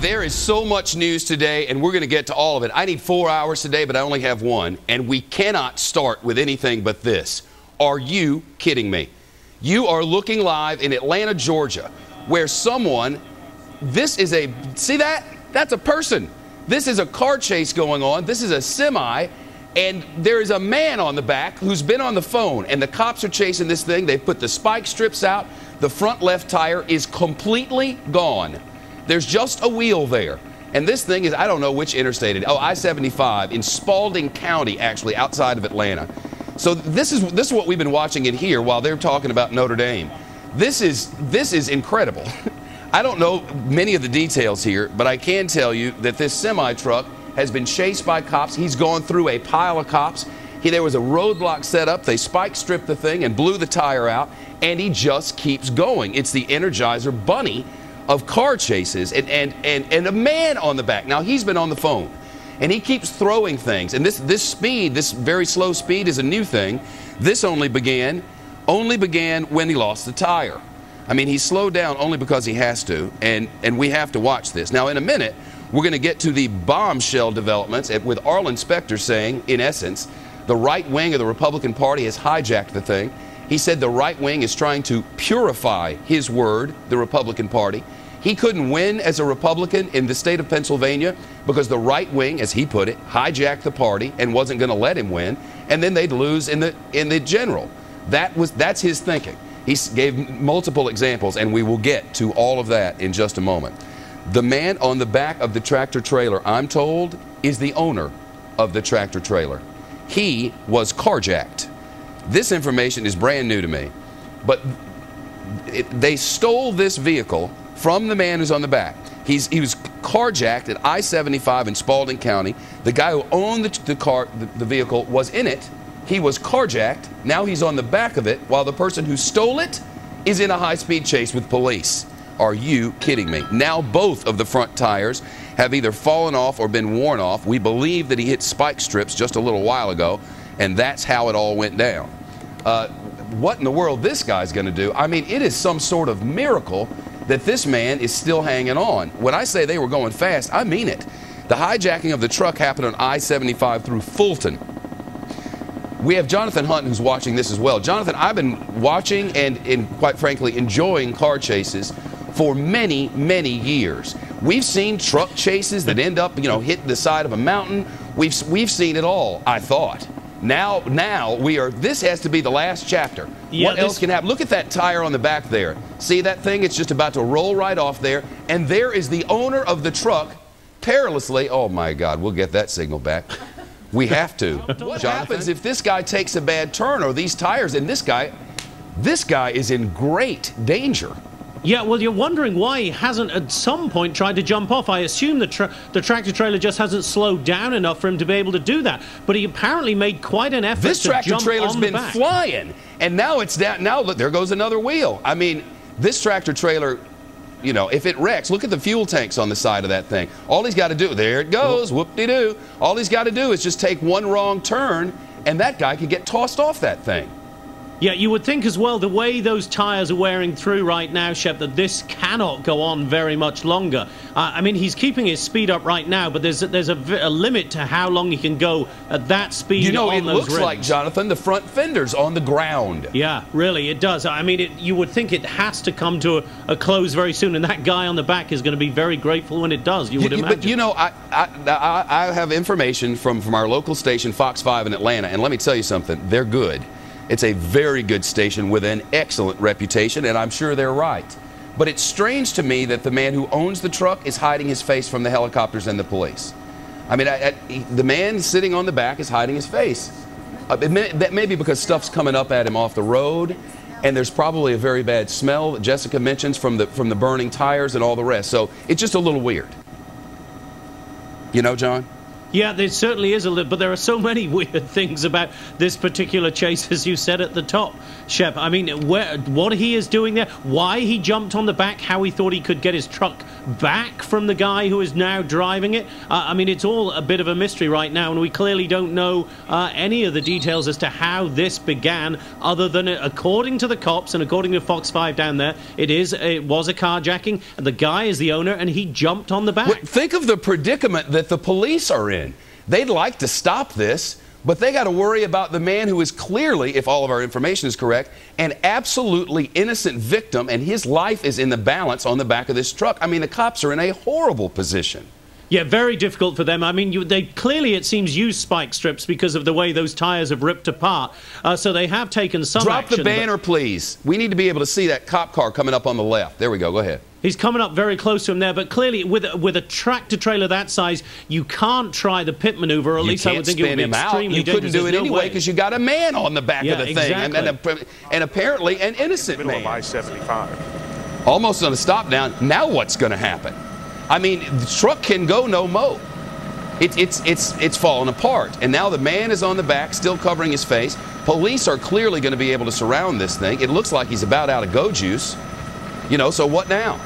There is so much news today, and we're going to get to all of it. I need 4 hours today, but I only have one, and we cannot start with anything but this. Are you kidding me? You are looking live in Atlanta, Georgia, where someone, see that? That's a person. This is a car chase going on. This is a semi, and there is a man on the back who's been on the phone, and the cops are chasing this thing. They put the spike strips out. The front left tire is completely gone. There's just a wheel there. And this thing is, I don't know which interstate it is. Oh, I-75 in Spalding County, actually, outside of Atlanta. So this is what we've been watching in here while they're talking about Notre Dame. This is incredible. I don't know many of the details here, but I can tell you that this semi-truck has been chased by cops. He's gone through a pile of cops. There was a roadblock set up. They spike stripped the thing and blew the tire out, and he just keeps going. It's the Energizer Bunny of car chases, and a man on the back. Now, he's been on the phone, and he keeps throwing things. And this speed, this very slow speed, is a new thing. This only began when he lost the tire. I mean, he slowed down only because he has to, and we have to watch this. Now, in a minute, we're going to get to the bombshell developments with Arlen Specter saying, in essence, the right wing of the Republican Party has hijacked the thing. He said the right wing is trying to purify his word, the Republican Party. He couldn't win as a Republican in the state of Pennsylvania because the right wing, as he put it, hijacked the party and wasn't going to let him win, and then they'd lose in the general. That's his thinking. He gave multiple examples, and we will get to all of that in just a moment. The man on the back of the tractor trailer, I'm told, is the owner of the tractor trailer. He was carjacked. This information is brand new to me, but they stole this vehicle from the man who's on the back. He was carjacked at I-75 in Spalding County. The guy who owned the vehicle was in it. He was carjacked. Now he's on the back of it, while the person who stole it is in a high-speed chase with police. Are you kidding me? Now both of the front tires have either fallen off or been worn off. We believe that he hit spike strips just a little while ago, and that's how it all went down. What in the world this guy's going to do? I mean, it is some sort of miracle that this man is still hanging on. When I say they were going fast, I mean it. The hijacking of the truck happened on I-75 through Fulton. We have Jonathan Hunt who's watching this as well. Jonathan, I've been watching and quite frankly enjoying car chases for many, many years. We've seen truck chases that end up, hitting the side of a mountain. We've seen it all, I thought. Now this has to be the last chapter. Yeah, what else can happen? Look at that tire on the back there. See that thing? It's just about to roll right off there. And there is the owner of the truck perilously. Oh, my God. We'll get that signal back. We have to. What happens if this guy takes a bad turn, or these tires? And this guy is in great danger. Yeah, well, you're wondering why he hasn't at some point tried to jump off. I assume the tractor trailer just hasn't slowed down enough for him to be able to do that. But he apparently made quite an effort to jump on the back. This tractor trailer's been flying, and now it's down. Now, look, there goes another wheel. I mean, this tractor trailer, if it wrecks, look at the fuel tanks on the side of that thing. All he's got to do, there it goes, whoop-de-doo. All he's got to do is just take one wrong turn, and that guy could get tossed off that thing. Yeah, you would think as well, the way those tires are wearing through right now, Shep, that this cannot go on very much longer. I mean, he's keeping his speed up right now, but there's a limit to how long he can go at that speed on those rims. It looks like, Jonathan, the front fender's on the ground. Yeah, really, it does. I mean, you would think it has to come to a close very soon, and that guy on the back is going to be very grateful when it does, you would imagine. But, I have information from our local station, Fox 5 in Atlanta, and let me tell you something. They're good. It's a very good station with an excellent reputation, and I'm sure they're right. But it's strange to me that the man who owns the truck is hiding his face from the helicopters and the police. I mean, the man sitting on the back is hiding his face. That may be because stuff's coming up at him off the road, and there's probably a very bad smell that Jessica mentions from the burning tires and all the rest. So it's just a little weird. John? Yeah, there certainly is a little, but there are so many weird things about this particular chase, as you said at the top, Shep. I mean, what he is doing there, why he jumped on the back, how he thought he could get his truck back from the guy who is now driving it. I mean, it's all a bit of a mystery right now, and we clearly don't know any of the details as to how this began, other than, according to the cops and according to Fox 5 down there, it was a carjacking, and the guy is the owner, and he jumped on the back. Well, think of the predicament that the police are in. They'd like to stop this, but they got to worry about the man who is clearly, if all of our information is correct, an absolutely innocent victim, and his life is in the balance on the back of this truck. I mean, the cops are in a horrible position. Yeah, very difficult for them. I mean, they clearly, it seems, use spike strips because of the way those tires have ripped apart. So they have taken some action. Drop the banner, please. We need to be able to see that cop car coming up on the left. There we go. Go ahead. He's coming up very close to him there, but clearly with a tractor-trailer that size, you can't try the pit maneuver, or at least I would think it would be extremely dangerous. You couldn't do it anyway because you got a man on the back of the thing, and apparently an innocent man. Middle of I-75. Almost on a stop down. Now what's going to happen? I mean, the truck can go no mo. It's falling apart, and now the man is on the back, still covering his face. Police are clearly going to be able to surround this thing. It looks like he's about out of go juice. You know, so what now?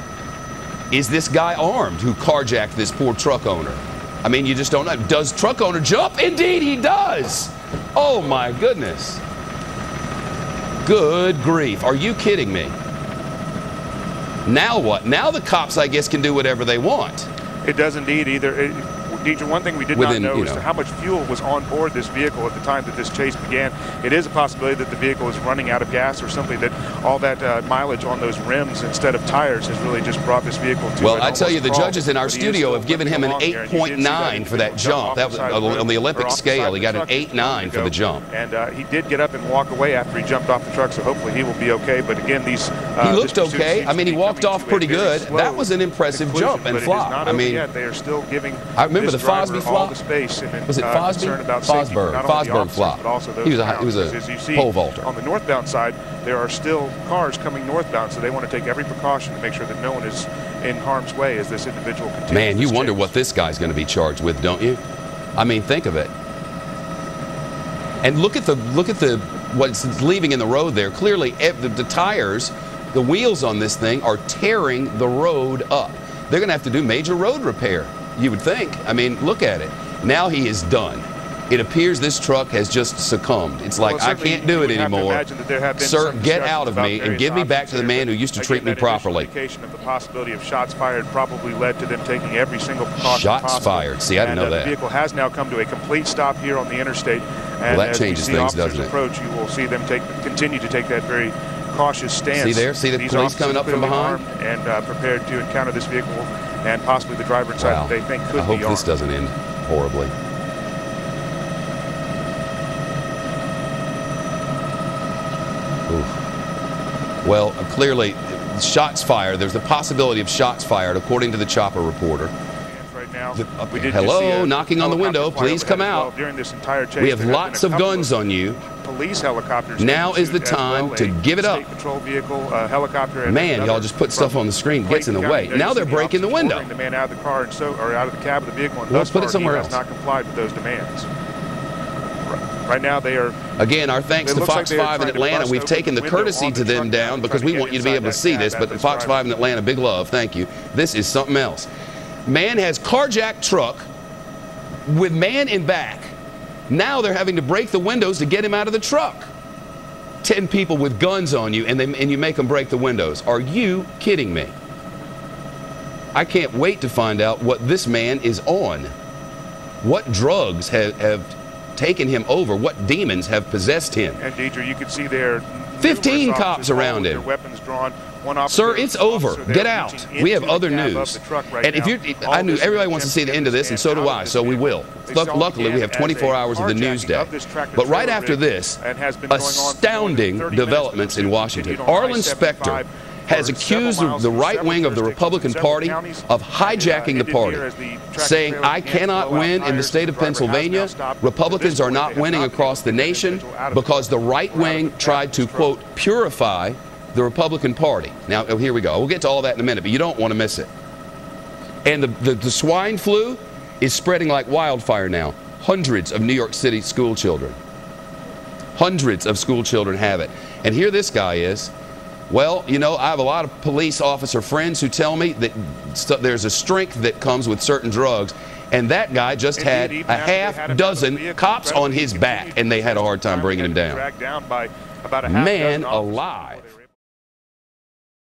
Is this guy armed who carjacked this poor truck owner? I mean, you just don't know. Does truck owner jump? Indeed, he does. Oh, my goodness. Good grief. Are you kidding me? Now what? Now the cops, I guess, can do whatever they want. It does indeed. Deidre, one thing we did not know is how much fuel was on board this vehicle at the time that this chase began. It is a possibility that the vehicle is running out of gas, or simply that all that mileage on those rims instead of tires has really just brought this vehicle to. Well, I tell you, the judges in our studio have given him an 8.9 for that jump. That was on the Olympic scale. He got an 8.9 for the jump. And he did get up and walk away after he jumped off the truck, so hopefully he will be okay. But again, he looked okay. I mean, he walked off pretty good. That was an impressive jump and flop. I mean, they are still giving. I remember the Fosby flop. Was it Fosby? Fosberg flop. He was a pole vaulter. On the northbound side, there are still cars coming northbound, so they want to take every precaution to make sure that no one is in harm's way as this individual continues. Man, you wonder what this guy's going to be charged with, don't you? I mean, think of it. And look at what's leaving in the road there. Clearly, the tires, the wheels on this thing are tearing the road up. They're going to have to do major road repair, you would think. I mean, look at it. Now he is done. It appears this truck has just succumbed. It's like, I can't do it anymore. Sir, get out of me and give me back to the man who used to treat me properly. Indication of the possibility of shots fired probably led to them taking every single precaution possible. Shots fired. See, I didn't know that. The vehicle has now come to a complete stop here on the interstate. And well, that changes things, doesn't it? Approach, you will see them continue to take that very cautious stance. See there? See the police coming up from behind? And prepared to encounter this vehicle and possibly the driver inside that they think could be armed. I hope this doesn't end horribly. Oof. Well, clearly, shots fired. There's a possibility of shots fired, according to the chopper reporter. Right now, hello, knocking on the window. Please come out. During this entire chase, we have lots of guns on you. Police helicopters. Now is the time to give it up. Patrol vehicle, helicopter. Man, y'all just put stuff on the screen, gets in the way. Now they're breaking the window. The man out of the car or out of the cab of the vehicle, and let's put it somewhere else. Has not complied with those demands. Right now, they are. Again, our thanks to Fox 5 in Atlanta. We've taken the courtesy to them down because we want you to be able to see this. But Fox 5 in Atlanta, big love, thank you. This is something else. Man has carjacked truck with man in back. Now they're having to break the windows to get him out of the truck. 10 people with guns on you, and you make them break the windows. Are you kidding me? I can't wait to find out what this man is on. What drugs have taken him over? What demons have possessed him? And Deidre, you can see there 15 cops around him. Weapons drawn. Sir, it's over. Get out. We have other news. And I knew everybody wants to see the end of this, and so do I, so we will. Luckily, we have 24 hours of the news day. But right after this, astounding developments in Washington. Arlen Specter has accused the right wing of the Republican Party of hijacking the party, saying, I cannot win in the state of Pennsylvania. Republicans are not winning across the nation because the right wing tried to, quote, purify the Republican Party. Now, here we go. We'll get to all that in a minute, but you don't want to miss it. And the swine flu is spreading like wildfire now. Hundreds of New York City school children. Hundreds of school children have it. And here this guy is. Well, you know, I have a lot of police officer friends who tell me that there's a strength that comes with certain drugs. And that guy just had a half dozen cops on his back, and they had a hard time bringing him down. Man alive.